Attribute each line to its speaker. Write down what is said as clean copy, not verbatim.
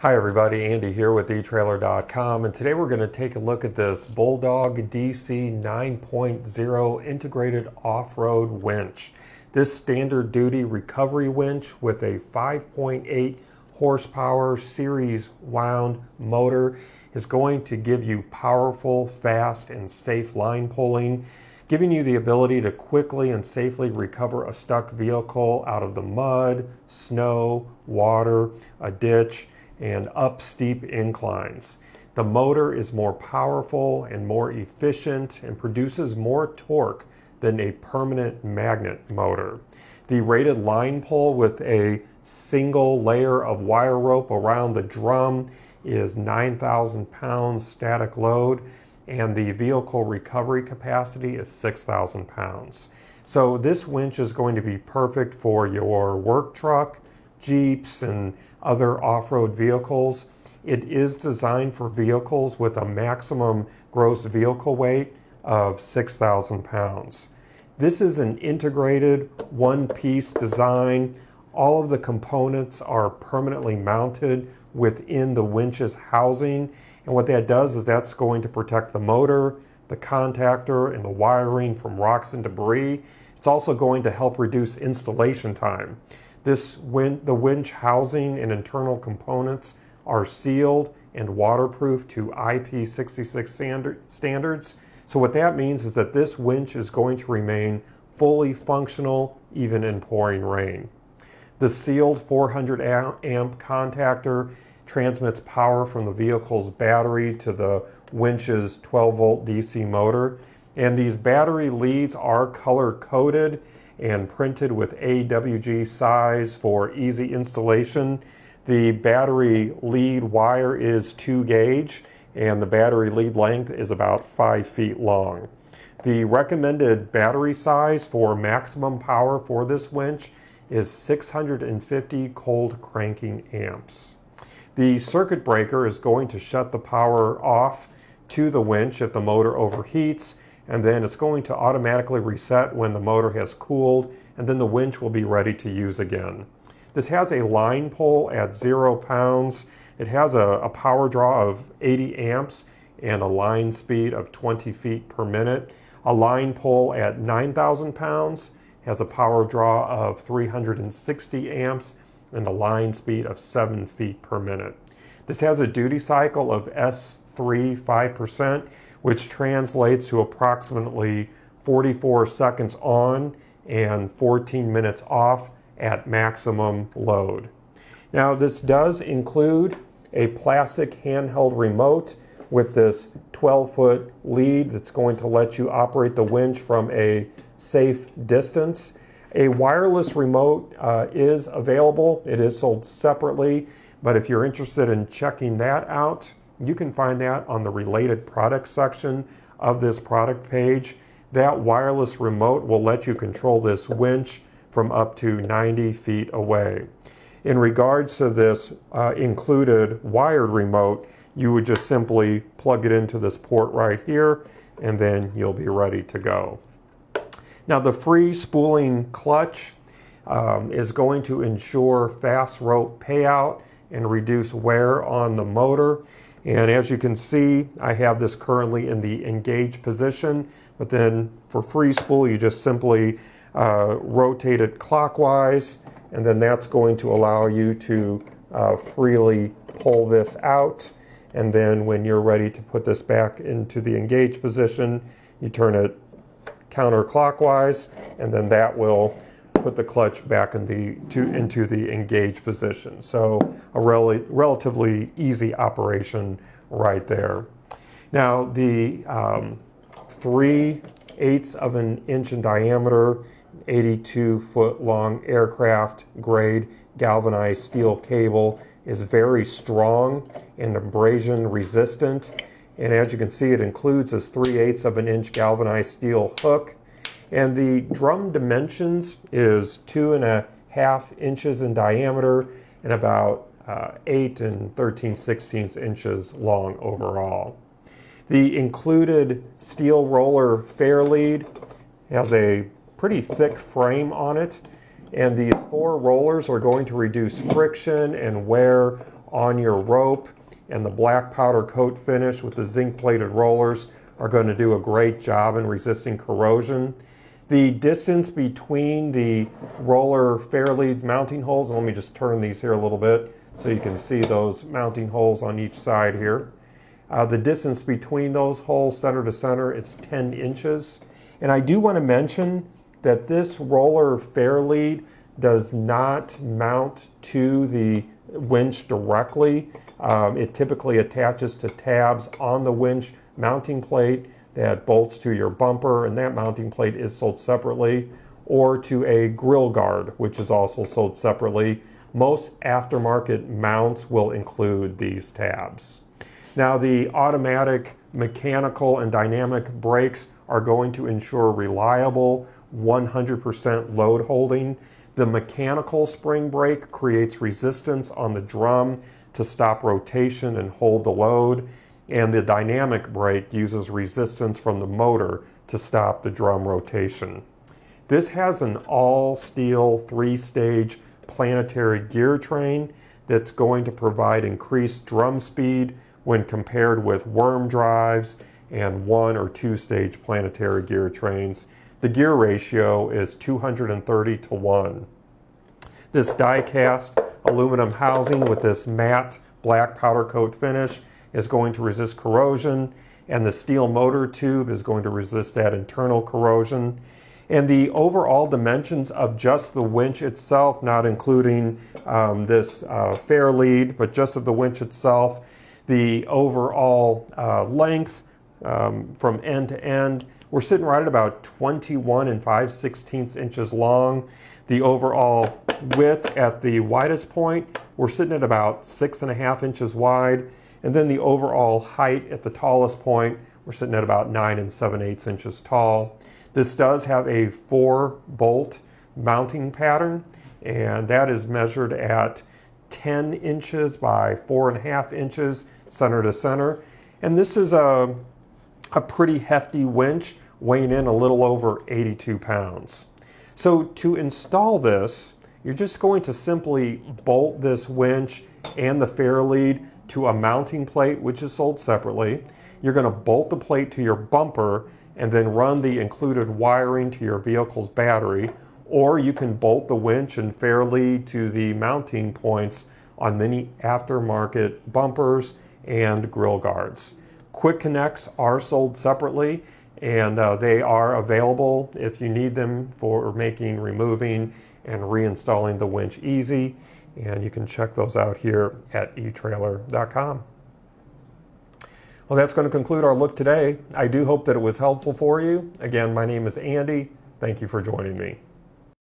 Speaker 1: Hi everybody, Andy here with eTrailer.com, and today we're going to take a look at this Bulldog DC 9.0 integrated off-road winch. This standard duty recovery winch with a 5.8 horsepower series wound motor is going to give you powerful, fast, and safe line pulling, giving you the ability to quickly and safely recover a stuck vehicle out of the mud, snow, water, a ditch, and up steep inclines. The motor is more powerful and more efficient and produces more torque than a permanent magnet motor. The rated line pull with a single layer of wire rope around the drum is 9,000 pounds static load, and the vehicle recovery capacity is 6,000 pounds. So this winch is going to be perfect for your work truck, Jeeps, and other off-road vehicles. It is designed for vehicles with a maximum gross vehicle weight of 6,000 pounds. This is an integrated one-piece design. All of the components are permanently mounted within the winch's housing, and what that does is that's going to protect the motor, the contactor, and the wiring from rocks and debris. It's also going to help reduce installation time. The winch housing and internal components are sealed and waterproof to IP66 standards. So what that means is that this winch is going to remain fully functional even in pouring rain. The sealed 400 amp contactor transmits power from the vehicle's battery to the winch's 12 volt DC motor. And these battery leads are color coded and printed with AWG size for easy installation. The battery lead wire is 2 gauge and the battery lead length is about 5 feet long. The recommended battery size for maximum power for this winch is 650 cold cranking amps. The circuit breaker is going to shut the power off to the winch if the motor overheats, and then it's going to automatically reset when the motor has cooled, and then the winch will be ready to use again. This has a line pull at 0 pounds. It has a power draw of 80 amps and a line speed of 20 feet per minute. A line pull at 9,000 pounds has a power draw of 360 amps and a line speed of 7 feet per minute. This has a duty cycle of S3 5%, which translates to approximately 44 seconds on and 14 minutes off at maximum load. Now, this does include a plastic handheld remote with this 12-foot lead that's going to let you operate the winch from a safe distance. A wireless remote is available. It is sold separately, but if you're interested in checking that out, you can find that on the related products section of this product page. That wireless remote will let you control this winch from up to 90 feet away. In regards to this included wired remote, you would just simply plug it into this port right here, and then you'll be ready to go. Now, the free spooling clutch is going to ensure fast rope payout and reduce wear on the motor. And as you can see, I have this currently in the engaged position, but then for free spool, you just simply rotate it clockwise, and then that's going to allow you to freely pull this out. And then when you're ready to put this back into the engaged position, you turn it counterclockwise, and then that will put the clutch back into the engaged position. So a relatively easy operation right there. Now, the 3/8 of an inch in diameter, 82-foot long aircraft grade galvanized steel cable is very strong and abrasion resistant. And as you can see, it includes this 3/8 of an inch galvanized steel hook. And the drum dimensions is 2.5 inches in diameter and about 8 13/16 inches long overall. The included steel roller fair lead has a pretty thick frame on it, and these 4 rollers are going to reduce friction and wear on your rope, and the black powder coat finish with the zinc plated rollers are going to do a great job in resisting corrosion. The distance between the roller fairlead mounting holes, and let me just turn these here a little bit so you can see those mounting holes on each side here. The distance between those holes, center to center, is 10 inches. And I do want to mention that this roller fairlead does not mount to the winch directly. It typically attaches to tabs on the winch mounting plate that bolts to your bumper, and that mounting plate is sold separately, or to a grill guard, which is also sold separately. Most aftermarket mounts will include these tabs. Now, the automatic, mechanical, and dynamic brakes are going to ensure reliable 100% load holding. The mechanical spring brake creates resistance on the drum to stop rotation and hold the load, and the dynamic brake uses resistance from the motor to stop the drum rotation. This has an all-steel 3-stage planetary gear train that's going to provide increased drum speed when compared with worm drives and 1- or 2-stage planetary gear trains. The gear ratio is 230 to 1. This die-cast aluminum housing with this matte black powder coat finish is going to resist corrosion, and the steel motor tube is going to resist that internal corrosion. And the overall dimensions of just the winch itself, not including this fairlead, but just of the winch itself, the overall length from end to end, we're sitting right at about 21 5/16 inches long. The overall width at the widest point, we're sitting at about 6.5 inches wide. And then the overall height at the tallest point, we're sitting at about 9 7/8 inches tall. This does have a 4-bolt mounting pattern, and that is measured at 10 inches by 4.5 inches center to center. And this is a pretty hefty winch, weighing in a little over 82 pounds. So to install this, you're just going to simply bolt this winch and the fairlead to a mounting plate, which is sold separately. You're going to bolt the plate to your bumper and then run the included wiring to your vehicle's battery, or you can bolt the winch and fairlead to the mounting points on many aftermarket bumpers and grill guards. Quick connects are sold separately, and they are available if you need them for making, removing, and reinstalling the winch easy. And you can check those out here at eTrailer.com. Well, that's going to conclude our look today. I do hope that it was helpful for you. Again, my name is Andy. Thank you for joining me.